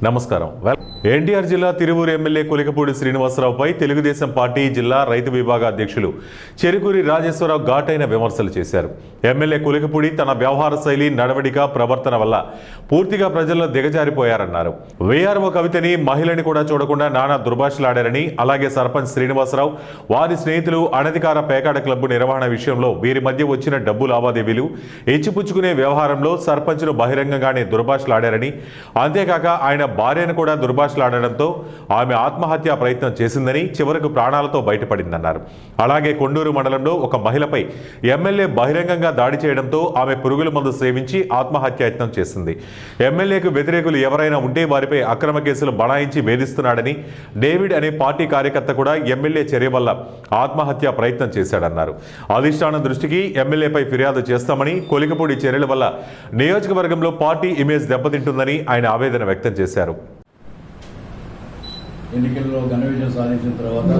నమస్కారం. ఎన్టీఆర్ జిల్లా Tiruvuru MLA Kolikapudi శ్రీనివాసరావుపై Telugu Desam party జిల్లా రైతు విభాగ అధ్యక్షులు చెరుకూరి రాజేశ్వరరావు ఘాటైన విమర్శలు చేశారు. ఎమ్మెల్యే కొలికపూడి తన వ్యవహార శైలి, నడవడిక, ప్రవర్తన వల్ల పూర్తిగా ప్రజల్లో దిగజారిపోయారన్నారు. వీఆర్ఓ కవితని, మహిళని కూడా చూడకుండా నానా దుర్భాషలాడారని, అలాగే సర్పంచ్ శ్రీనివాసరావు, వారి స్నేహితులు అనధికార పేకాట క్లబ్బు నిర్వహణ విషయంలో వీరి మధ్య వచ్చిన డబ్బు లావాదేవీలు, ఇచ్చిపుచ్చుకునే వ్యవహారంలో సర్పంచ్ను బహిరంగంగానే దుర్భాషలాడారని, అంతేకాక ఆయన భార్యను కూడా దుర్భాషలాడడంతో ఆమె ఆత్మహత్యా ప్రయత్నం చేసిందని, చివరకు ప్రాణాలతో బయటపడిందన్నారు. అలాగే కొండూరు మండలంలో ఒక మహిళపై ఎమ్మెల్యే బహిరంగంగా దాడి చేయడంతో ఆమె పురుగుల మందు సేవించి ఆత్మహత్యాయత్నం చేసింది. ఎమ్మెల్యేకు వ్యతిరేకులు ఎవరైనా ఉంటే వారిపై అక్రమ కేసులు బనాయించి వేధిస్తున్నాడని, డేవిడ్ అనే పార్టీ కార్యకర్త కూడా ఎమ్మెల్యే చర్య వల్ల ఆత్మహత్యా ప్రయత్నం చేశాడన్నారు. అధిష్టానం దృష్టికి ఎమ్మెల్యేపై ఫిర్యాదు చేస్తామని, కొలికపూడి చర్యల వల్ల నియోజకవర్గంలో పార్టీ ఇమేజ్ దెబ్బతింటుందని ఆయన ఆవేదన వ్యక్తం చేశారు. ఎన్నికల్లో ఘన విజయం సాధించిన తర్వాత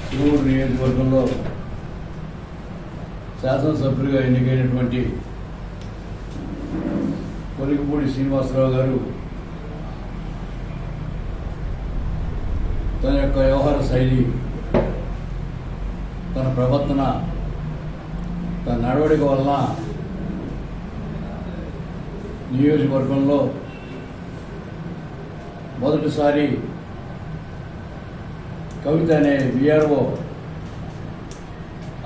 తిరువూరు నియోజకవర్గంలో శాసనసభ్యులుగా ఎన్నికైనటువంటి కొలికపూడి శ్రీనివాసరావు గారు తన యొక్క వ్యవహార శైలి, తన ప్రవర్తన, తన నడవడిక వలన నియోజకవర్గంలో మొదటిసారి కవిత అనే వీఆర్ఓ,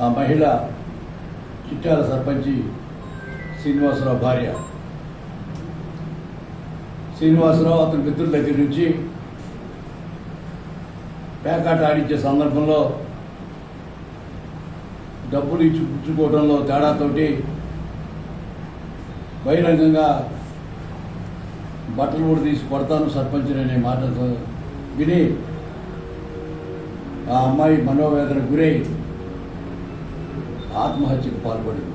ఆ మహిళ చిట్టాల సర్పంచి శ్రీనివాసరావు భార్య, శ్రీనివాసరావు అతని మిత్రుల దగ్గర నుంచి పేకాట ఆడించే సందర్భంలో డబ్బులు ఇచ్చి పుచ్చుకోవడంలో తేడాతోటి బహిరంగంగా బట్టలు కూడా తీసి కొడతాను సర్పంచ్ అనే మాట విని ఆ అమ్మాయి మనోవేదన గురై ఆత్మహత్యకు పాల్పడింది.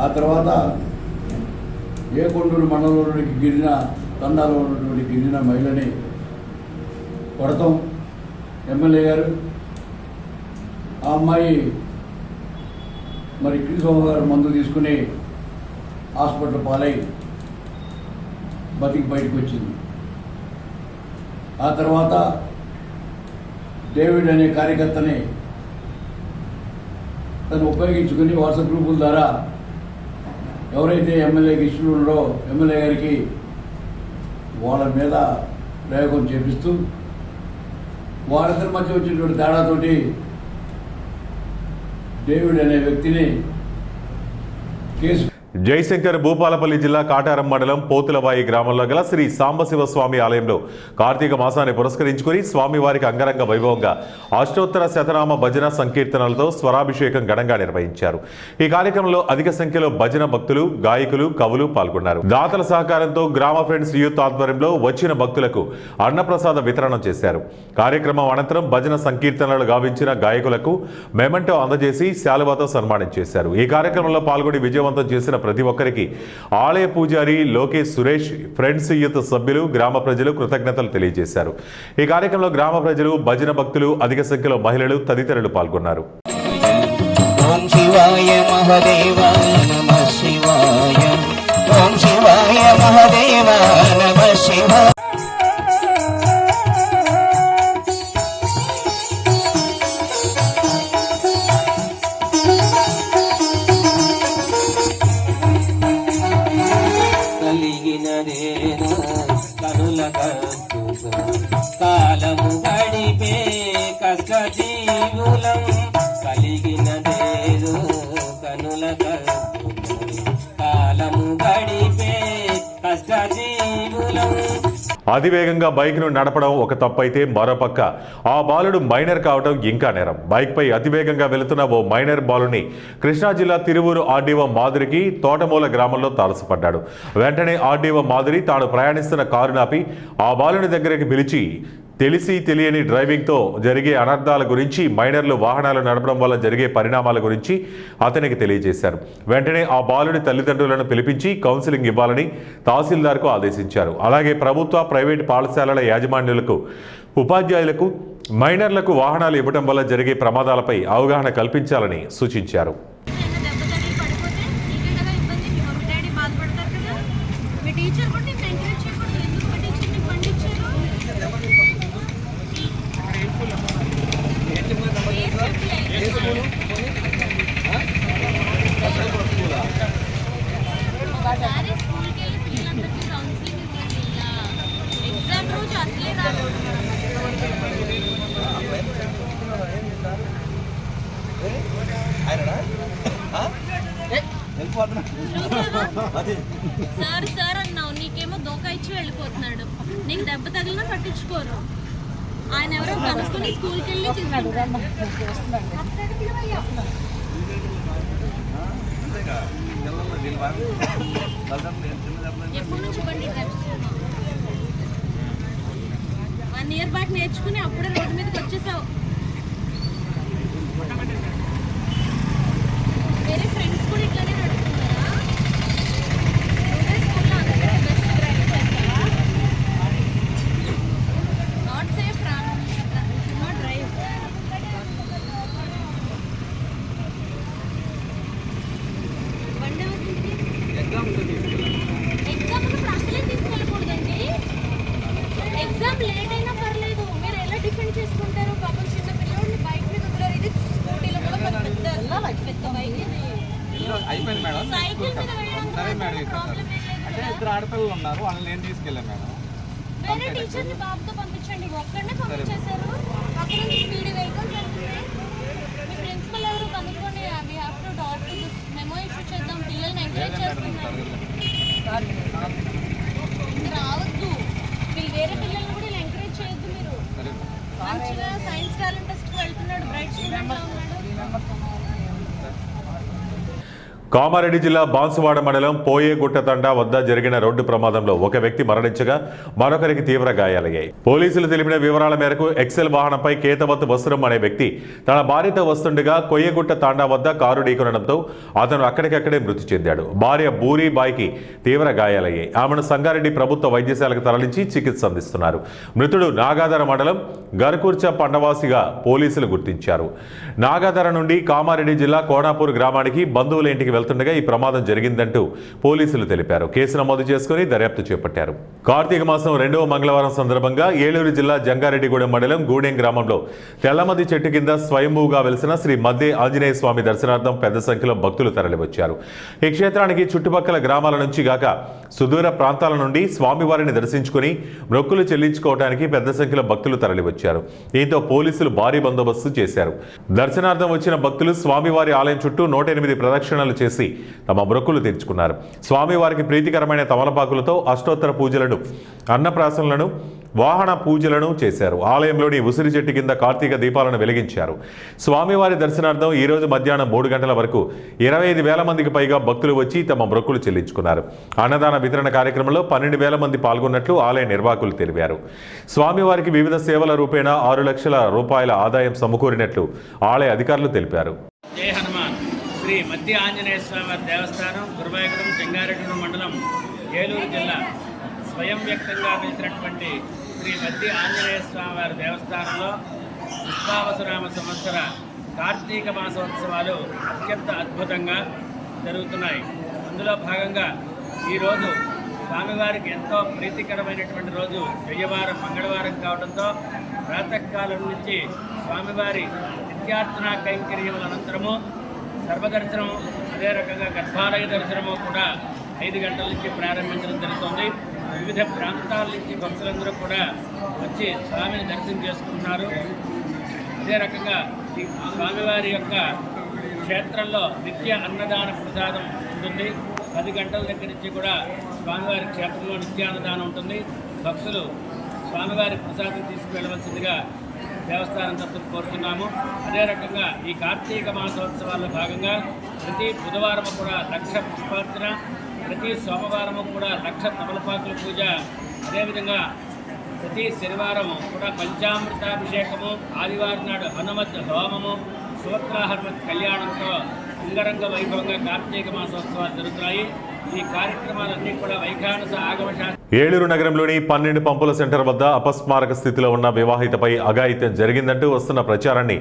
ఆ తర్వాత ఏ కొండూరు మండలంలోనికి గిరిన తండాలో ఉన్నటువంటి గిరిన మహిళని కొడతాం ఎమ్మెల్యే గారు. ఆ అమ్మాయి మరి కిరిసోమ గారు మందు తీసుకుని హాస్పిటల్ పాలై బతికి బయటకు వచ్చింది. ఆ తర్వాత డేవిడ్ అనే కార్యకర్తని తను ఉపయోగించుకుని వాట్సాప్ గ్రూపుల ద్వారా ఎవరైతే ఎమ్మెల్యేకి ఇష్టలు ఉన్నారో ఎమ్మెల్యే గారికి వాళ్ళ మీద ప్రయోగం చేపిస్తూ వాళ్ళిద్దరి మధ్య వచ్చినటువంటి తేడాతోటి డేవిడ్ అనే వ్యక్తిని కేసు. జయశంకర్ భూపాలపల్లి జిల్లా కాటారం మండలం పోతులవాయి గ్రామంలో గల శ్రీ సాంబశివ స్వామి ఆలయంలో కార్తీక మాసాన్ని పురస్కరించుకుని స్వామివారికి అంగరంగ వైభవంగా అష్టోత్తర శతనామ భజన సంకీర్తనలతో స్వరాభిషేకం ఘనంగా నిర్వహించారు. ఈ కార్యక్రమంలో అధిక సంఖ్యలో భజన భక్తులు, గాయకులు, కవులు పాల్గొన్నారు. దాతల సహకారంతో గ్రామ ఫ్రెండ్స్ యూత్ ఆధ్వర్యంలో వచ్చిన భక్తులకు అన్నప్రసాద వితరణ చేశారు. కార్యక్రమం అనంతరం భజన సంకీర్తనలు గావించిన గాయకులకు మెమెంటో అందజేసి శాలువాతో సన్మానం చేశారు. ఈ కార్యక్రమంలో పాల్గొని విజయవంతం చేసిన ప్రతి ఒక్కరికి ఆలయ పూజారి లోకేష్ సురేష్, ఫ్రెండ్స్ యూత్ సభ్యులు, గ్రామ ప్రజలు కృతజ్ఞతలు తెలియజేశారు. ఈ కార్యక్రమంలో గ్రామ ప్రజలు, భజన భక్తులు, అధిక సంఖ్యలో మహిళలు తదితరులు పాల్గొన్నారు. ఓం శివాయ మహదేవాయ నమః శివాయ, ఓం శివాయ మహదేవాయ నమః శివాయ. కాలము గడిపే కష్ట జీవులం కలిగినదేదో కనుల కాలము గడిపే కష్ట జీవులం. అతివేగంగా బైక్ను నడపడం ఒక తప్పైతే మరోపక్క ఆ బాలుడు మైనర్ కావడం ఇంకా నేరం. బైక్పై అతివేగంగా వెళుతున్న ఓ మైనర్ బాలుని కృష్ణా జిల్లా తిరువూరు ఆర్డీఓ మాధురికి తోటమూల గ్రామంలో తారసపడ్డాడు. వెంటనే ఆర్డీఓ మాధురి తాను ప్రయాణిస్తున్న కారు నాపి ఆ బాలుని దగ్గరికి పిలిచి తెలిసి తెలియని డ్రైవింగ్తో జరిగే అనర్థాల గురించి, మైనర్లు వాహనాలు నడపడం వల్ల జరిగే పరిణామాల గురించి అతనికి తెలియజేశారు. వెంటనే ఆ బాలుడి తల్లిదండ్రులను పిలిపించి కౌన్సిలింగ్ ఇవ్వాలని తహసీల్దార్కు ఆదేశించారు. అలాగే ప్రభుత్వ, ప్రైవేటు పాఠశాలల యాజమాన్యులకు, ఉపాధ్యాయులకు మైనర్లకు వాహనాలు ఇవ్వడం వల్ల జరిగే ప్రమాదాలపై అవగాహన కల్పించాలని సూచించారు. సార్ సార్ అన్నావు, నీకేమో దోకా ఇచ్చి వెళ్ళిపోతున్నాడు. నీకు దెబ్బ తగిలినా పట్టించుకోరు. ఆయన ఎవరో కనుక్కొని స్కూల్కి వెళ్ళి ఎప్పటి నుంచి బండి నేర్చుకున్నావు? 1 year బ్యాక్ నేర్చుకుని అప్పుడే రోడ్డు మీదకి వచ్చేసావు. వేరే ఫ్రెండ్స్ కూడా ఇట్లానే నడుపుతున్నారా? స్కూల్లో అందరూ బెస్ట్ డ్రైవ్ చేస్తారా? నాట్ సేఫ్ రా, నాట్ డ్రైవ్. బండి అవుతుంది. ఎగ్జామ్ ఉన్నప్పుడు అసలే తీసుకెళ్ళకూడదండి. ఎగ్జామ్ లేట్ అయినా పర్లేదు, మీరు ఎలా డిఫెండ్ చేసుకుంటారు? పాపం చిన్న పిల్లల్ని బైక్ మీద వదిలేరు. ఇది స్కూటీలో కూడా పెద్ద బైక్ ఇది. అయిపోయింది మేడం. సైకిల్ మీద సరే మేడం, ప్రాబ్లం ఏం లేదు. అంటే 2 ఆడపిల్లలు ఉన్నారు, వాళ్ళని నేను తీసుకెళ్ళాను మేడం. వేరే టీచర్ని బాబుతో పంపించండి. ఒక్కడనే పంపించేశారు. అక్కడ నుంచి స్పీడ్ వెహికల్స్ వెళ్తున్నాయి. మీ ప్రిన్సిపల్ ఎవరు కనుక్కొని we have to talk to this memo issue చేద్దాం. పిల్లల్ని ఎంకరేజ్ చేస్తున్నారు. ఇది రావద్దు. వేరే పిల్లల్ని కూడా ఇలా ఎంకరేజ్ చేయొద్దు. మీరు మంచిగా సైన్స్ టాలెంట్ టెస్ట్కి వెళ్తున్నాడు, బ్రైట్ స్టూడెంట్లా ఉన్నాడు. కామారెడ్డి జిల్లా బాన్సువాడ మండలం పోయేగుట్ట తండా వద్ద జరిగిన రోడ్డు ప్రమాదంలో ఒక వ్యక్తి మరణించగా మరొకరికి తీవ్ర గాయాలయ్యాయి. పోలీసులు తెలిపిన వివరాల మేరకు ఎక్సెల్ వాహనంపై కేతవత్ వస్త్రం అనే వ్యక్తి తన భార్యతో వస్తుండగా కొయ్యగుట్ట తాండా వద్ద కారు ఢీకొనడంతో అతను అక్కడికక్కడే మృతి చెందాడు. భార్య బూరీబాయికి తీవ్ర గాయాలయ్యాయి. ఆమెను సంగారెడ్డి ప్రభుత్వ వైద్యశాలకు తరలించి చికిత్స అందిస్తున్నారు. మృతుడు నాగాధర మండలం గర్కూర్చ పండవాసిగా పోలీసులు గుర్తించారు. నాగాధర నుండి కామారెడ్డి జిల్లా కోనాపూర్ గ్రామానికి బంధువుల ఇంటికి వెళ్తుండగా ఈ ప్రమాదం జరిగిందంటూ పోలీసులు తెలిపారు. కేసు నమోదు చేసుకుని దర్యాప్తు చేపట్టారు. కార్తీక మాసం 2వ మంగళవారం సందర్భంగా ఏలూరు జిల్లా జంగారెడ్డిగూడెం మండలం గూడెం గ్రామంలో తెల్లమది చెట్టు కింద స్వయంభూగా వెలిసిన శ్రీ మద్దే ఆంజనేయ స్వామి దర్శనార్థం పెద్ద సంఖ్యలో భక్తులు తరలివచ్చారు. ఈ క్షేత్రానికి చుట్టుపక్కల గ్రామాల నుంచి గాక సుదూర ప్రాంతాల నుండి స్వామివారిని దర్శించుకుని మొక్కులు చెల్లించుకోవడానికి పెద్ద సంఖ్యలో భక్తులు తరలివచ్చారు. దీంతో పోలీసులు భారీ బందోబస్తు చేశారు. దర్శనార్థం వచ్చిన భక్తులు స్వామివారి ఆలయం చుట్టూ 108 ప్రదక్షిణలు చేసి తమ మొక్కులు తీర్చుకున్నారు. స్వామివారికి ప్రీతికరమైన తమలపాకులతో అష్టోత్తర పూజలను, అన్నప్రాసనలను, వాహన పూజలను చేశారు. ఆలయంలోని ఉసిరి చెట్టు కింద కార్తీక దీపాలను వెలిగించారు. స్వామివారి దర్శనార్థం ఈ రోజు మధ్యాహ్నం 3 గంటల వరకు 25,000 మందికి పైగా భక్తులు వచ్చి తమ మొక్కులు చెల్లించుకున్నారు. అన్నదాన వితరణ కార్యక్రమంలో 12,000 మంది పాల్గొన్నట్లు ఆలయ నిర్వాహకులు తెలిపారు. స్వామివారికి వివిధ సేవల రూపేణా 6 లక్షల రూపాయల ఆదాయం సమకూరినట్లు ఆలయ అధికారులు తెలిపారు. జై హనుమాన్. శ్రీ మద్ది ఆంజనేయ స్వామి దేవస్థానం గురువాయగూడెం జంగారెడ్డి మండలం ఏలూరు జిల్లా స్వయం వ్యక్తంగా పిలిచినటువంటి శ్రీ మద్ది ఆంజనేయ స్వామి వారి దేవస్థానంలో విశ్వావసునామ సంవత్సర కార్తీక మాసోత్సవాలు అత్యంత అద్భుతంగా జరుగుతున్నాయి. అందులో భాగంగా ఈరోజు స్వామివారికి ఎంతో ప్రీతికరమైనటువంటి రోజు శనివారం మంగళవారం కావడంతో ప్రాతకాలం నుంచి స్వామివారి నిత్యార్చన కైంకర్యముల అనంతరము సర్వదర్శనము, అదే రకంగా గర్భాలయ దర్శనము కూడా 5 గంటల నుంచి ప్రారంభించడం జరుగుతుంది. వివిధ ప్రాంతాల నుంచి భక్తులందరూ కూడా వచ్చి స్వామిని దర్శనం చేసుకుంటున్నారు. అదే రకంగా ఈ స్వామివారి యొక్క క్షేత్రంలో నిత్య అన్నదాన ప్రసాదం ఉంటుంది. 10 గంటల దగ్గర నుంచి కూడా స్వామివారి క్షేత్రంలో నిత్యాన్నదానం ఉంటుంది. భక్తులు స్వామివారి ప్రసాదం తీసుకువెళ్ళవలసిందిగా దేవస్థానం తరపున కోరుతున్నాము. అదే రకంగా ఈ కార్తీక మాసోత్సవాల్లో భాగంగా ప్రతి బుధవారము కూడా 1,00,000 పుష్పార్చన, ప్రతి సోమవారము కూడా 1,00,000 తమలపాకుల పూజ, అదేవిధంగా ప్రతి శనివారము కూడా పంచామృతాభిషేకము, ఆదివారం నాడు హనుమత్ హోమము, సూత్రాహనుమత్ కళ్యాణంతో అంగరంగ వైభవంగా కార్తీక మాసోత్సవాలు జరుగుతున్నాయి. ఈ కార్యక్రమాలన్నీ కూడా వైఖానస ఆగమశాస్త్ర ఏలూరు నగరంలోని 12 పంపుల సెంటర్ వద్ద అపస్మారక స్థితిలో ఉన్న వివాహితపై అఘాయిత్యం జరిగిందంటూ వస్తున్న ప్రచారాన్ని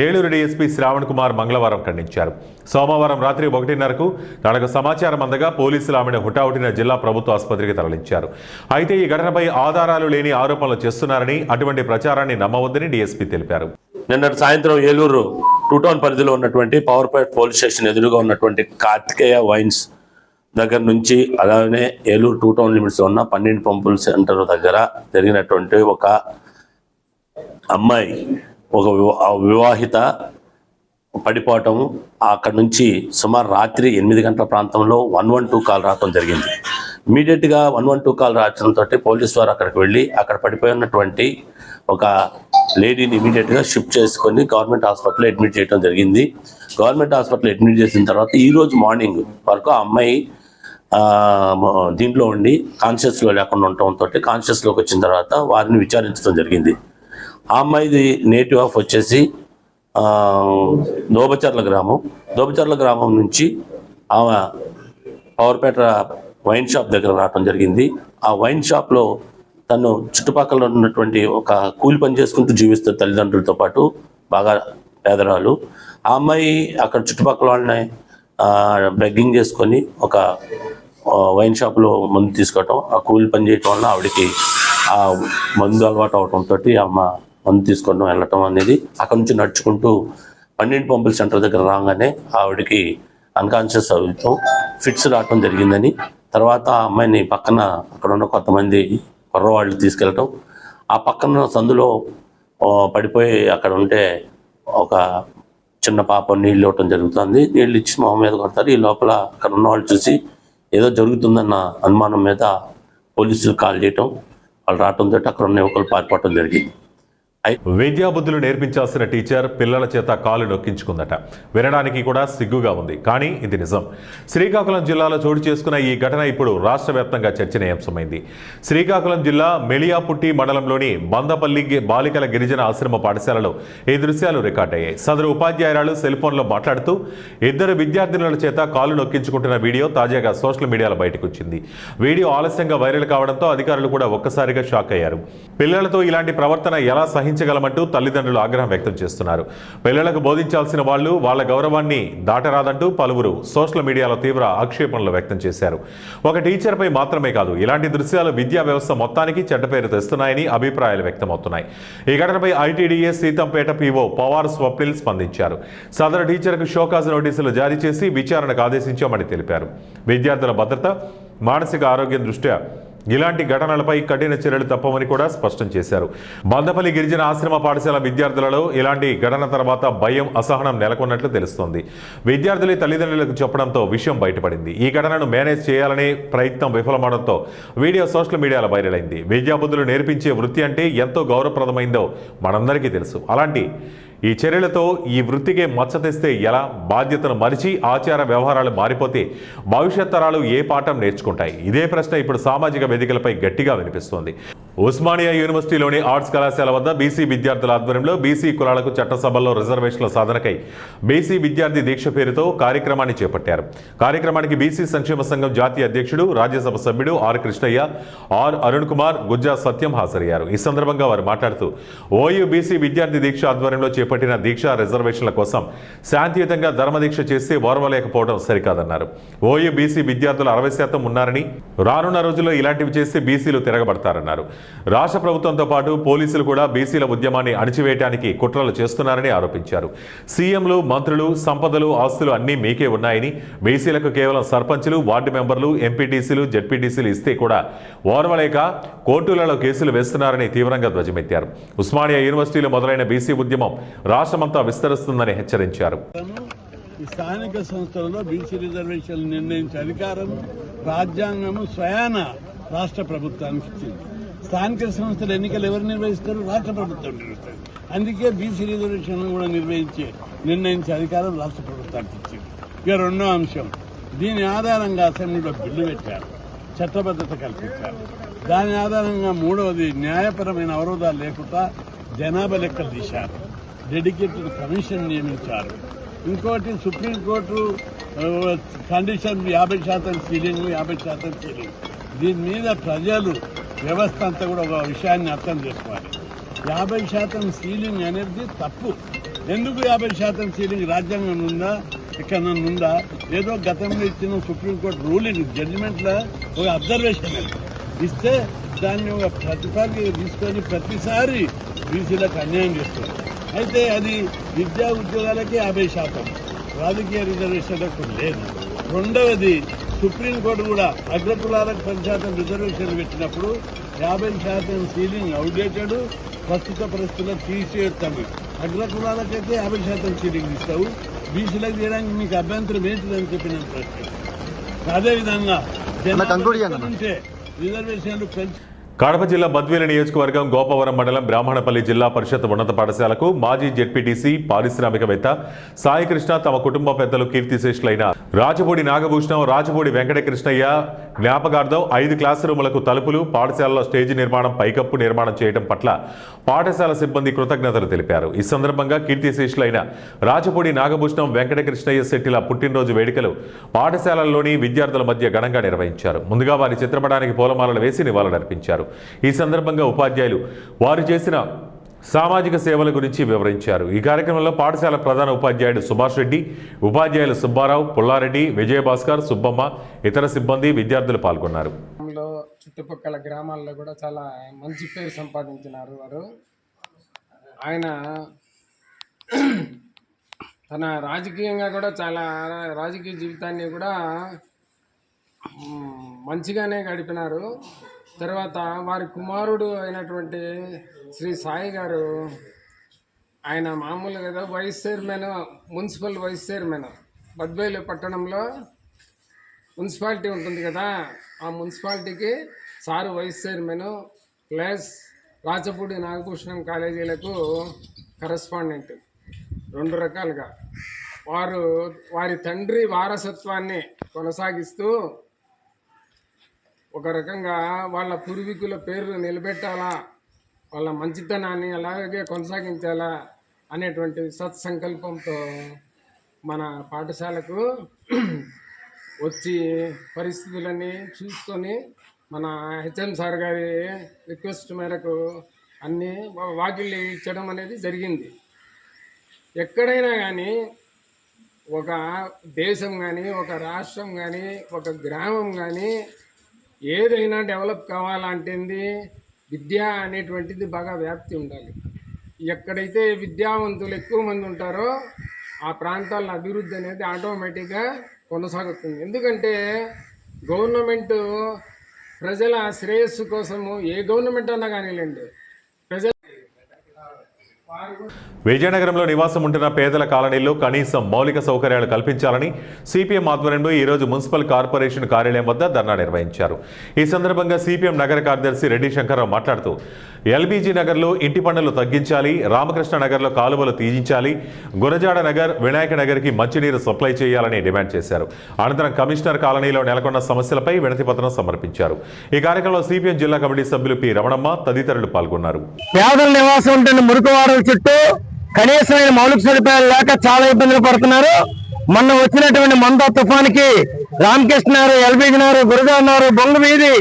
ఏలూరు డీఎస్పీ శ్రావణ్ కుమార్ మంగళవారం ఖండించారు. సోమవారం రాత్రి 1:30కు తనకు సమాచారం అందగా పోలీసులు ఆమెను హుటాహుటిన జిల్లా ప్రభుత్వ ఆసుపత్రికి తరలించారు. అయితే ఈ ఘటనపై ఆధారాలు లేని ఆరోపణలు చేస్తున్నారని, అటువంటి ప్రచారాన్ని నమ్మవద్దని డీఎస్పీ తెలిపారు. నిన్నటి సాయంత్రం ఏలూరు 2 టౌన్ పరిధిలో ఉన్నటువంటి పవర్పేట్ పోలీస్ స్టేషన్ ఎదురుగా ఉన్నటువంటి కార్తికేయ వైన్స్ దగ్గర నుంచి, అలానే ఏలూరు 2 టౌన్ లిమిట్స్ ఉన్న 12 పంపుల సెంటర్ దగ్గర జరిగినటువంటి ఒక అమ్మాయి, ఒక వివాహిత పడిపోవటం, అక్కడ నుంచి సుమారు రాత్రి 8 గంటల ప్రాంతంలో 112 కాల్ రావడం జరిగింది. ఇమీడియట్గా 112 కాల్ రావడంతో పోలీసు వారు అక్కడికి వెళ్ళి అక్కడ పడిపోయి ఉన్నటువంటి ఒక లేడీని ఇమీడియట్గా షిఫ్ట్ చేసుకొని గవర్నమెంట్ హాస్పిటల్లో అడ్మిట్ చేయడం జరిగింది. గవర్నమెంట్ హాస్పిటల్ అడ్మిట్ చేసిన తర్వాత ఈరోజు మార్నింగ్ వరకు ఆ అమ్మాయి దీంట్లో ఉండి కాన్షియస్లో లేకుండా ఉండటంతో కాన్షియస్లోకి వచ్చిన తర్వాత వారిని విచారించడం జరిగింది. ఆ అమ్మాయిది నేటివ్ ఆఫ్ వచ్చేసి దోబచర్ల గ్రామం నుంచి ఆమె పవర్పేట వైన్ షాప్ దగ్గర రావడం జరిగింది. ఆ వైన్ షాప్లో తను చుట్టుపక్కల ఉన్నటువంటి ఒక కూలి పని చేసుకుంటూ జీవిస్తుంది తల్లిదండ్రులతో పాటు, బాగా పేదరాలు. ఆ అమ్మాయి అక్కడ చుట్టుపక్కల వాళ్ళని బెగ్గింగ్ చేసుకొని ఒక వైన్ షాప్లో మందు తీసుకోవటం, ఆ కూలి పని చేయటం వల్ల ఆవిడకి ఆ మందు అలవాటు అవడంతో అమ్మ మందు తీసుకోవడం వెళ్ళటం అనేది, అక్కడ నుంచి నడుచుకుంటూ 12 పంపుల సెంటర్ దగ్గర రాగానే ఆవిడకి అన్కాన్షియస్ అవుతాం, ఫిట్స్ రావటం జరిగిందని, తర్వాత ఆ అమ్మాయిని పక్కన అక్కడ ఉన్న కొంతమంది కుర్రవాళ్ళు తీసుకెళ్ళటం, ఆ పక్కన సందులో పడిపోయి అక్కడ ఉంటే ఒక చిన్న పాప నీళ్ళు ఇవ్వటం జరుగుతుంది. నీళ్ళు ఇచ్చి మొహం మీద కొడతారు. ఈ లోపల అక్కడ ఉన్న వాళ్ళు చూసి ఏదో జరుగుతుందన్న అనుమానం మీద పోలీసులు కాల్ చేయటం, వాళ్ళు రావడంతో అక్కడ ఉన్న యువకులు పారిపోవటం జరిగింది. విద్యాబుద్ధులు నేర్పించాల్సిన టీచర్ పిల్లల చేత కాలు నొక్కించుకుందట. వినడానికి కూడా సిగ్గుగా ఉంది, కానీ ఇది నిజం. శ్రీకాకుళం జిల్లాలో చోటు చేసుకున్న ఈ ఘటన ఇప్పుడు రాష్ట్ర వ్యాప్తంగా చర్చనీయాంశమైంది. శ్రీకాకుళం జిల్లా మెళియాపుట్టి మండలంలోని బందపల్లి బాలికల గిరిజన ఆశ్రమ పాఠశాలలో ఈ దృశ్యాలు రికార్డయ్యాయి. సదరు ఉపాధ్యాయురాలు సెల్ ఫోన్లో మాట్లాడుతూ 2 విద్యార్థినుల చేత కాలు నొక్కించుకుంటున్న వీడియో తాజాగా సోషల్ మీడియాలో బయటకు వచ్చింది. వీడియో ఆలస్యంగా వైరల్ కావడంతో అధికారులు కూడా ఒక్కసారిగా షాక్ అయ్యారు. పిల్లలతో ఇలాంటి ప్రవర్తన ఎలా సహించగలమంటూ తల్లిదండ్రులు ఆగ్రహం వ్యక్తం చేస్తున్నారు. పిల్లలకు బోధించాల్సిన వాళ్ళు వాళ్ళ గౌరవాన్ని దాటరాదంటూ పలువురు సోషల్ మీడియాలో తీవ్ర ఆక్షేపణలు వ్యక్తం చేశారు. ఒక టీచర్పై మాత్రమే కాదు, ఇలాంటి దృశ్యాలు విద్యా వ్యవస్థ మొత్తానికి చెడ్డ పేరు తెస్తున్నాయని అభిప్రాయాలు వ్యక్తమవుతున్నాయి. ఈ ఘటనపై ఐటీడీఏ సీతంపేట పీఓ పవార్ స్వప్నిల్ స్పందించారు. సదరు టీచర్కు షోకాజ్ నోటీసులు జారీ చేసి విచారణకు ఆదేశించామని తెలిపారు. విద్యార్థుల భద్రత, మానసిక ఆరోగ్యం దృష్ట్యా ఇలాంటి ఘటనలపై కఠిన చర్యలు తప్పవని కూడా స్పష్టం చేశారు. బందపల్లి గిరిజన ఆశ్రమ పాఠశాల విద్యార్థులలో ఇలాంటి ఘటన తర్వాత భయం, అసహనం నెలకొన్నట్లు తెలుస్తోంది. విద్యార్థులే తల్లిదండ్రులకు చెప్పడంతో విషయం బయటపడింది. ఈ ఘటనను మేనేజ్ చేయాలనే ప్రయత్నం విఫలమవడంతో వీడియో సోషల్ మీడియాలో వైరల్ అయింది. విద్యాబుద్ధులు నేర్పించే వృత్తి అంటే ఎంతో గౌరవప్రదమైందో మనందరికీ తెలుసు. అలాంటి ఈ చర్యలతో ఈ వృత్తికే మచ్చ తెస్తే ఎలా? బాధ్యతను మరిచి ఆచార వ్యవహారాలు మారిపోతే భవిష్యత్ తరాలు ఏ పాఠం నేర్చుకుంటాయి? ఇదే ప్రశ్న ఇప్పుడు సామాజిక వేదికలపై గట్టిగా వినిపిస్తోంది. ఉస్మానియా యూనివర్సిటీలోని ఆర్ట్స్ కళాశాల వద్ద బీసీ విద్యార్థుల ఆధ్వర్యంలో బీసీ కులాలకు చట్టసభల్లో రిజర్వేషన్ల సాధనకై బీసీ విద్యార్థి దీక్ష పేరుతో కార్యక్రమాన్ని చేపట్టారు. కార్యక్రమానికి బీసీ సంక్షేమ సంఘం జాతీయ అధ్యక్షుడు, రాజ్యసభ సభ్యుడు ఆర్ కృష్ణయ్య, ఆర్ అరుణ్ కుమార్, గుజ్జా సత్యం హాజరయ్యారు. ఈ సందర్భంగా వారు మాట్లాడుతూ ఓయూ బీసీ విద్యార్థి దీక్ష ఆధ్వర్యంలో చేపట్టిన దీక్ష రిజర్వేషన్ల కోసం శాంతియుతంగా ధర్మదీక్ష చేస్తే ఓర్వలేకపోవడం సరికాదన్నారు. ఓయూ బీసీ విద్యార్థులు 60% ఉన్నారని, రానున్న రోజుల్లో ఇలాంటివి చేస్తే బీసీలు తిరగబడతారన్నారు. రాష్ట్ర ప్రభుత్వంతో పాటు పోలీసులు కూడా బీసీల ఉద్యమాన్ని అణిచివేయడానికి కుట్రలు చేస్తున్నారని ఆరోపించారు. సీఎంలు, మంత్రులు, సంపదలు, ఆస్తులు అన్నీ మీకే ఉన్నాయని, బీసీలకు కేవలం సర్పంచులు, వార్డు మెంబర్లు, ఎంపీటీసీలు, జెడ్పీటీసీలు ఇస్తే కూడా ఓర్వలేక కోర్టులలో కేసులు వేస్తున్నారని తీవ్రంగా ధ్వజమెత్తారు. ఉస్మానియా యూనివర్సిటీలో మొదలైన బీసీ ఉద్యమం రాష్ట్రమంతా విస్తరిస్తుందని హెచ్చరించారు. స్థానిక సంస్థలలో బీసీ రిజర్వేషన్లు నిర్ణయించే అధికారం రాజ్యాంగము స్వయాన రాష్ట్ర ప్రభుత్వానికి ఇచ్చింది. స్థానిక సంస్థల ఎన్నికలు ఎవరు నిర్వహిస్తారు? రాష్ట్ర ప్రభుత్వం నిర్వహిస్తారు. అందుకే బీసీ రిజర్వేషన్లు కూడా నిర్ణయించే అధికారం రాష్ట్ర ప్రభుత్వానికి ఇచ్చింది. ఇక రెండో అంశం, దీని ఆధారంగా అసెంబ్లీలో బిల్లు పెట్టారు, చట్టబద్ధత కల్పించారు. దాని ఆధారంగా మూడవది, న్యాయపరమైన అవరోధాలు లేకుండా జనాభా లెక్కలు తీశారు, డెడికేటెడ్ కమిషన్ నియమించారు. ఇంకోటి, సుప్రీంకోర్టు కండిషన్ 50% సీలింగ్, 50% సీలింగ్. దీని మీద ప్రజలు, వ్యవస్థ అంతా కూడా ఒక విషయాన్ని అర్థం చేసుకోవాలి. 50% సీలింగ్ అనేది తప్పు. ఎందుకు 50% సీలింగ్? రాజ్యాంగం ఉందా? ఎక్కడన్నా ఉందా? ఏదో గతంలో ఇచ్చిన సుప్రీంకోర్టు రూలింగ్ జడ్జిమెంట్లో ఒక అబ్జర్వేషన్ ఇస్తే దాన్ని ఒక ప్రతిపాదిక తీసుకొని ప్రతిసారి బీసీలకు అన్యాయం చేస్తారు. అయితే అది విద్యా ఉద్యోగాలకే 50%, రాజకీయ రిజర్వేషన్లకు లేదు. రెండవది, సుప్రీంకోర్టు కూడా అగ్రకులాలకు 10% రిజర్వేషన్లు పెట్టినప్పుడు 50% సీలింగ్ అవుట్డేటెడ్, ప్రస్తుత పరిస్థితుల్లో తీసేస్తాము. అగ్రకులాలకైతే 50% సీటింగ్ ఇస్తావు, బీసీలకు చేయడానికి మీకు అభ్యంతరం ఏంటిదని చెప్పి నేను ప్రశ్నిస్తాను. అదేవిధంగా ఉంటే రిజర్వేషన్లు పెంచి కడప జిల్లా బద్వేలు నియోజకవర్గం గోపవరం మండలం బ్రాహ్మణపల్లి జిల్లా పరిషత్ ఉన్నత పాఠశాలకు మాజీ జెడ్పీటీసీ పారిశ్రామికవేత్త సాయికృష్ణ తమ కుటుంబ పెద్దలు కీర్తిశేషులైన రాజపూడి నాగభూషణం, రాజపూడి వెంకటకృష్ణయ్య జ్ఞాపకార్థం 5 క్లాస్ రూములకు తలుపులు, పాఠశాలలో స్టేజి నిర్మాణం, పైకప్పు నిర్మాణం చేయడం పట్ల పాఠశాల సిబ్బంది కృతజ్ఞతలు తెలిపారు. ఈ సందర్భంగా కీర్తిశేషులైన రాజపూడి నాగభూషణం, వెంకటకృష్ణయ్య శెట్టిల పుట్టినరోజు వేడుకలు పాఠశాలల్లోని విద్యార్థుల మధ్య ఘనంగా నిర్వహించారు. ముందుగా వారి చిత్రపటానికి పూలమాలలు వేసి నివాళులర్పించారు. ఈ సందర్భంగా ఉపాధ్యాయులు వారు చేసిన సామాజిక సేవల గురించి వివరించారు. ఈ కార్యక్రమంలో పాఠశాల ప్రధాన ఉపాధ్యాయుడు సుభాష్ రెడ్డి, ఉపాధ్యాయులు సుబ్బారావు, పుల్లారెడ్డి, విజయభాస్కర్, సుబ్బమ్మ, ఇతర సిబ్బంది, విద్యార్థులు పాల్గొన్నారు. చుట్టుపక్కల గ్రామాల్లో కూడా చాలా మంచి పేరు సంపాదించినారు వారు. ఆయన తన రాజకీయంగా కూడా చాలా రాజకీయ జీవితాన్ని కూడా మంచిగానే గడిపినారు. తర్వాత వారి కుమారుడు అయినటువంటి శ్రీ సాయి గారు, ఆయన మామూలుగా vice chairman, municipal vice chairman, Badvel పట్టణంలో మున్సిపాలిటీ ఉంటుంది కదా, ఆ మున్సిపాలిటీకి sir vice chairman plus Rachapudi Nagabhushanam కాలేజీలకు కరస్పాండెంట్, 2 రకాలుగా వారి తండ్రి వారసత్వాన్ని కొనసాగిస్తూ ఒక రకంగా వాళ్ళ పూర్వీకుల పేరు నిలబెట్టాలా, వాళ్ళ మంచితనాన్ని అలాగే కొనసాగించాలా అనేటువంటి సత్సంకల్పంతో మన పాఠశాలకు వచ్చి పరిస్థితులన్నీ చూసుకొని మన హెచ్ఎం సార్ గారి రిక్వెస్ట్ మేరకు అన్నీ వాకిళ్ళు ఇచ్చడం అనేది జరిగింది. ఎక్కడైనా కానీ ఒక దేశం కానీ, ఒక రాష్ట్రం కానీ, ఒక గ్రామం కానీ ఏదైనా డెవలప్ కావాలంటే విద్య అనేటువంటిది బాగా వ్యాప్తి ఉండాలి. ఎక్కడైతే విద్యావంతులు ఎక్కువ మంది ఉంటారో ఆ ప్రాంతాల అభివృద్ధి అనేది ఆటోమేటిక్గా కొనసాగుతుంది. ఎందుకంటే గవర్నమెంట్ ప్రజల శ్రేయస్సు కోసము, ఏ గవర్నమెంట్ అన్నా కానీలేండి, విజయనగరంలో నివాసం ఉంటున్న పేదల కాలనీల్లో కనీసం మౌలిక సౌకర్యాలు కల్పించాలని సిపిఎం ఆధ్వర్యంలో ఈరోజు మున్సిపల్ కార్పొరేషన్ కార్యాలయం వద్ద ధర్నా నిర్వహించారు. ఈ సందర్భంగా సిపిఎం నగర కార్యదర్శి రెడ్డి శంకర్రావు మాట్లాడుతూ ఎల్బీజీ నగర్లో ఇంటి పన్నులు తగ్గించాలి, రామకృష్ణ నగర్లో కాలువలు తీయించాలి, గురజాడ నగర్, వినాయక నగర్కి మంచినీరు సప్లై చేయాలని డిమాండ్ చేశారు. అనంతరం కమిషనర్ కాలనీలో నెలకొన్న సమస్యలపై వినతిపత్రం సమర్పించారు. ఈ కార్యక్రమంలో సిపిఎం జిల్లా కమిటీ సభ్యులు పి రమణమ్మ తదితరులు పాల్గొన్నారు. పేదల నివాసం ఉంటున్న మురుకువాడల చుట్టూ కనీసమైన మౌలిక సదుపాయాలు లేక చాలా ఇబ్బందులు పడుతున్నారు. మొన్న వచ్చినటువంటి మంద తుఫానికి రామకృష్ణ నగర్, ఎల్బీజీ నగర్, గురజాడ నగర్, బొంగు వీధి,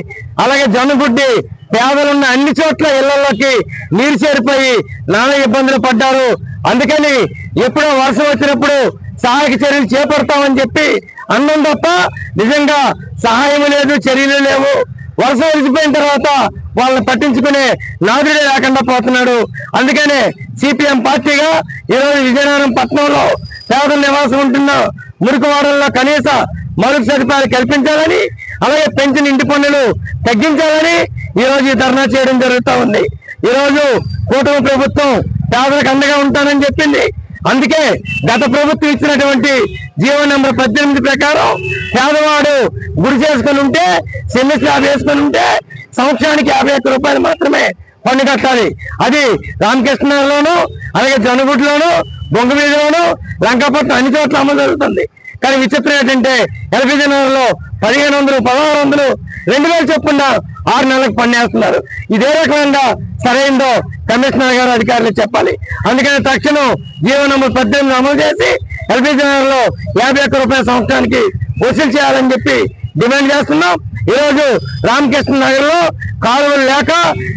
అలాగే జొన్నగుడ్డి పేదలున్న అన్ని చోట్ల ఇళ్లలోకి నీరు చేరిపోయి నానా ఇబ్బందులు పడ్డారు. అందుకని ఎప్పుడో వర్షం వచ్చినప్పుడు సహాయక చర్యలు చేపడతామని చెప్పి అన్నం తప్ప నిజంగా సహాయం లేదు, చర్యలు లేవు. వర్షం విడిచిపోయిన తర్వాత వాళ్ళని పట్టించుకునే నాదుడే లేకుండా పోతున్నాడు. అందుకనే సిపిఎం పార్టీగా ఈరోజు విజయనగరం పట్టణంలో పేదల నివాసం ఉంటున్న మురికివాడల్లో కనీస మౌలిక సదుపాయాలు కల్పించాలని, అలాగే పెంచిన ఇంటి పన్నులు తగ్గించాలని ఈరోజు ఈ ధర్నా చేయడం జరుగుతూ ఉంది. ఈరోజు కూటమి ప్రభుత్వం పేదలకు అండగా ఉంటానని చెప్పింది. అందుకే గత ప్రభుత్వం ఇచ్చినటువంటి జీవో నెంబర్ 18 ప్రకారం పేదవాడు గుడి చేసుకుని ఉంటే, చిన్న స్లాబ్ వేసుకుని ఉంటే సంవత్సరానికి 51 రూపాయలు మాత్రమే పన్ను కట్టాలి. అది రామకృష్ణలోను, అలాగే జనగుడ్లోను, బొంగవీధిలోను, లంకాపట్నం అన్ని చోట్ల అమలు జరుగుతుంది. కానీ విచిత్రం ఏంటంటే ఎల్బీజీ నగర్లో 1500, 1600, 2000 చొప్పున 6 నెలలకు పన్నేస్తున్నారు. ఇదే రకంగా సరైందో కమిషనర్ గారు అధికారులు చెప్పాలి. అందుకని తక్షణం జీవో నెంబర్ 18 అమలు చేసి ఎల్బీజీ నగర్లో 51 రూపాయల సంవత్సరానికి వసూలు చేయాలని చెప్పి డిమాండ్ చేస్తున్నాం. ఈరోజు రామకృష్ణ నగర్ లో కాలువలు లేక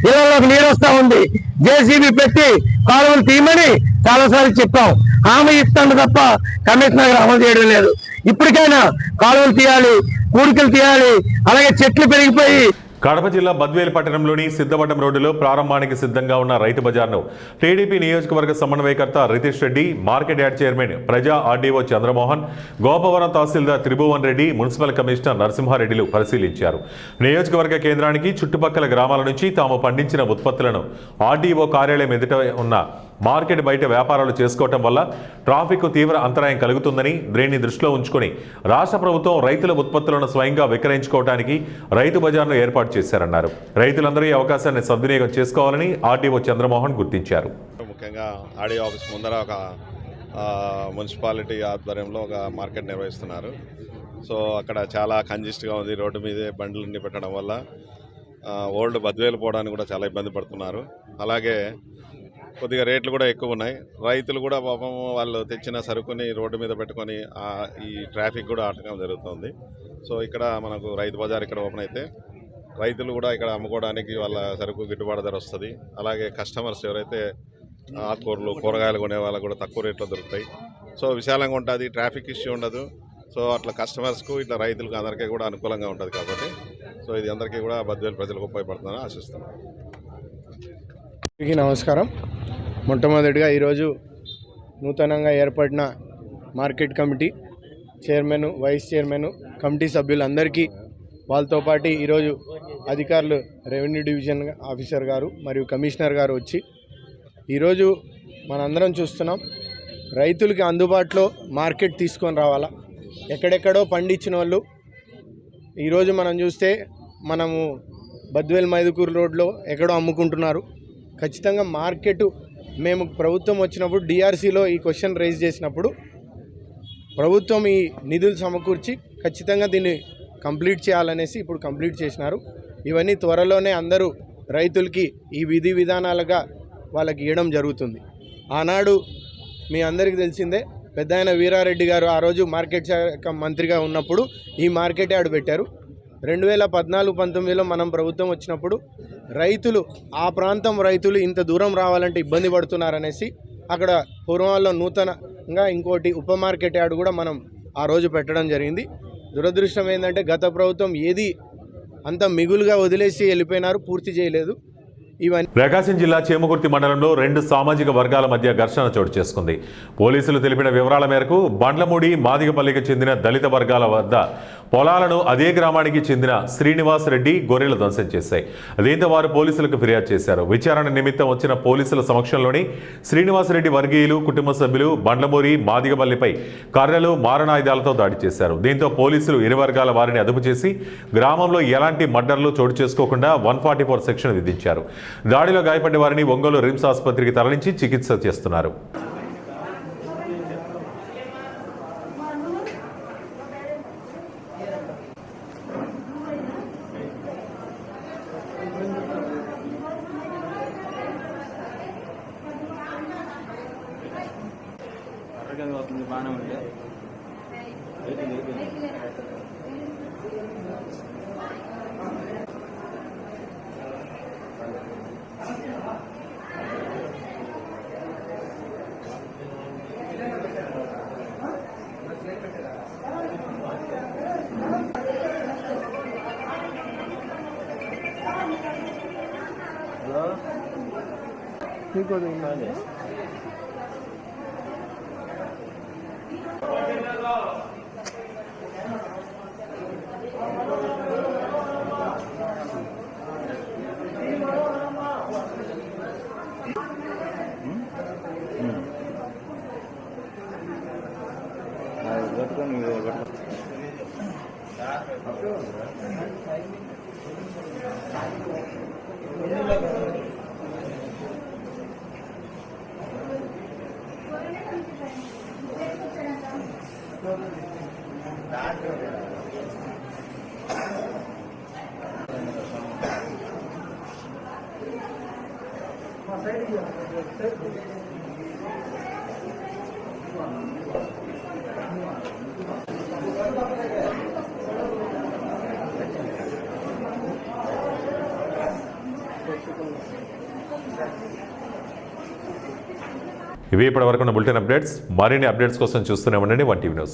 ఇళ్లలోకి నీరు వస్తా ఉంది. జేసీబీ పెట్టి కాలువలు తీయమని చాలాసార్లు చెప్పాం. హామీ ఇస్తాను తప్ప కమిషనర్ గారు అమలు చేయడం లేదు. ఇప్పటికైనా కాలువలు తీయాలి, కూడికలు తీయాలి, అలాగే చెట్లు పెరిగిపోయి. కడప జిల్లా బద్వేలు పట్టణంలోని సిద్ధవటం రోడ్డులో ప్రారంభానికి సిద్ధంగా ఉన్న రైతు బజార్ను టీడీపీ నియోజకవర్గ సమన్వయకర్త Ritesh Reddy, market yard chairman ప్రజా ఆర్డీఓ చంద్రమోహన్, గోపవరం తహసీల్దార్ త్రిభువన్ రెడ్డి, మున్సిపల్ కమిషనర్ నరసింహారెడ్డిలు పరిశీలించారు. నియోజకవర్గ కేంద్రానికి చుట్టుపక్కల గ్రామాల నుంచి తాము పండించిన ఉత్పత్తులను ఆర్డీఓ కార్యాలయం ఎదుట ఉన్న మార్కెట్ బయట వ్యాపారాలు చేసుకోవటం వల్ల ట్రాఫిక్ తీవ్ర అంతరాయం కలుగుతుందని దీన్ని దృష్టిలో ఉంచుకొని రాష్ట్ర ప్రభుత్వం రైతుల ఉత్పత్తులను స్వయంగా విక్రయించుకోవడానికి రైతు బజార్ను ఏర్పాటు చేశారన్నారు. రైతులందరూ ఈ అవకాశాన్ని సద్వినియోగం చేసుకోవాలని ఆర్డీఓ చంద్రమోహన్ గుర్తించారు. ముఖ్యంగా ఆర్డీఓ ఆఫీస్ ముందర ఒక మున్సిపాలిటీ ఆధ్వర్యంలో ఒక మార్కెట్ నిర్వహిస్తున్నారు. సో అక్కడ చాలా కంజెస్ట్గా ఉంది. రోడ్డు మీదే బండ్లన్నీ పెట్టడం వల్ల ఓల్డ్ బద్వేలు పోవడానికి కూడా చాలా ఇబ్బంది పడుతున్నారు. అలాగే కొద్దిగా రేట్లు కూడా ఎక్కువ ఉన్నాయి. రైతులు కూడా పాపం వాళ్ళు తెచ్చిన సరుకుని రోడ్డు మీద పెట్టుకొని ఈ ట్రాఫిక్ కూడా ఆటంకం జరుగుతుంది. సో ఇక్కడ మనకు రైతు బజార్ ఇక్కడ ఓపెన్ అయితే రైతులు కూడా ఇక్కడ అమ్ముకోవడానికి వాళ్ళ సరుకు గిట్టుబాటు ధర వస్తుంది. అలాగే కస్టమర్స్ ఎవరైతే ఆకుకూరలు కూరగాయలు కొనే వాళ్ళకు కూడా తక్కువ రేట్లో దొరుకుతాయి. సో విశాలంగా ఉంటుంది, ట్రాఫిక్ ఇష్యూ ఉండదు. సో అట్లా కస్టమర్స్కు ఇట్లా రైతులకు అందరికీ కూడా అనుకూలంగా ఉంటుంది కాబట్టి సో ఇది అందరికీ కూడా బద్వేలు ప్రజలకు ఉపయోగపడుతుందని ఆశిస్తున్నాను. నమస్కారం. మొట్టమొదటిగా ఈరోజు నూతనంగా ఏర్పడిన market committee chairman, vice chairman, committee సభ్యులందరికీ వాళ్ళతో పాటు ఈరోజు అధికారులు రెవెన్యూ డివిజన్ ఆఫీసర్ గారు మరియు కమిషనర్ గారు వచ్చి ఈరోజు మనందరం చూస్తున్నాం రైతులకి అందుబాటులో మార్కెట్ తీసుకొని రావాలా. ఎక్కడెక్కడో పండించిన వాళ్ళు ఈరోజు మనం చూస్తే మనము బద్వేల్ మైదుకూరు రోడ్లో ఎక్కడో అమ్ముకుంటున్నారు. ఖచ్చితంగా మార్కెట్ మేము ప్రభుత్వం వచ్చినప్పుడు డిఆర్సీలో ఈ క్వశ్చన్ రైజ్ చేసినప్పుడు ప్రభుత్వం ఈ నిధులు సమకూర్చి ఖచ్చితంగా దీన్ని కంప్లీట్ చేయాలనేసి ఇప్పుడు కంప్లీట్ చేసినారు. ఇవన్నీ త్వరలోనే అందరూ రైతులకి ఈ విధి విధానాలుగా వాళ్ళకి ఇవ్వడం జరుగుతుంది. ఆనాడు మీ అందరికీ తెలిసిందే పెద్దాయన వీరారెడ్డి గారు ఆ రోజు మార్కెట్ శాఖ మంత్రిగా ఉన్నప్పుడు ఈ మార్కెట్ యార్డ్ పెట్టారు. 2014-19లో మనం ప్రభుత్వం వచ్చినప్పుడు రైతులు ఆ ప్రాంతం రైతులు ఇంత దూరం రావాలంటే ఇబ్బంది పడుతున్నారనేసి అక్కడ పూర్వంలో నూతనంగా ఇంకోటి ఉప మార్కెట్ యార్డ్ కూడా మనం ఆ రోజు పెట్టడం జరిగింది. దురదృష్టం ఏంటంటే గత ప్రభుత్వం ఏది అంత మిగులుగా వదిలేసి వెళ్ళిపోయినారు, పూర్తి చేయలేదు. ప్రకాశం జిల్లా చేమకుర్తి మండలంలో 2 సామాజిక వర్గాల మధ్య ఘర్షణ చోటు చేసుకుంది. పోలీసులు తెలిపిన వివరాల మేరకు బండ్లమూడి, మాదిగపల్లికి చెందిన దళిత వర్గాల వద్ద పొలాలను అదే గ్రామానికి చెందిన శ్రీనివాస్ రెడ్డి గొర్రెలు ధ్వంసం చేశాయి. దీంతో వారు పోలీసులకు ఫిర్యాదు చేశారు. విచారణ నిమిత్తం వచ్చిన పోలీసుల సమక్షంలోనే శ్రీనివాస్ రెడ్డి వర్గీయులు, కుటుంబ సభ్యులు బండ్లమూరి, మాదిగపల్లిపై కర్రలు, మారణాయుధాలతో దాడి చేశారు. దీంతో పోలీసులు ఇరు వర్గాల వారిని అదుపు చేసి గ్రామంలో ఎలాంటి మర్డర్లు చోటు చేసుకోకుండా 144 సెక్షన్ విధించారు. దాడిలో గాయపడిన వారిని ఒంగోలు రిమ్స్ ఆసుపత్రికి తరలించి చికిత్స చేస్తున్నారు. ఇవి ఇప్పటివరకు ఉన్న బులెటిన్ అప్డేట్స్. మరిన్ని అప్డేట్స్ కోసం చూస్తూనే ఉండండి 1 టీవీ న్యూస్.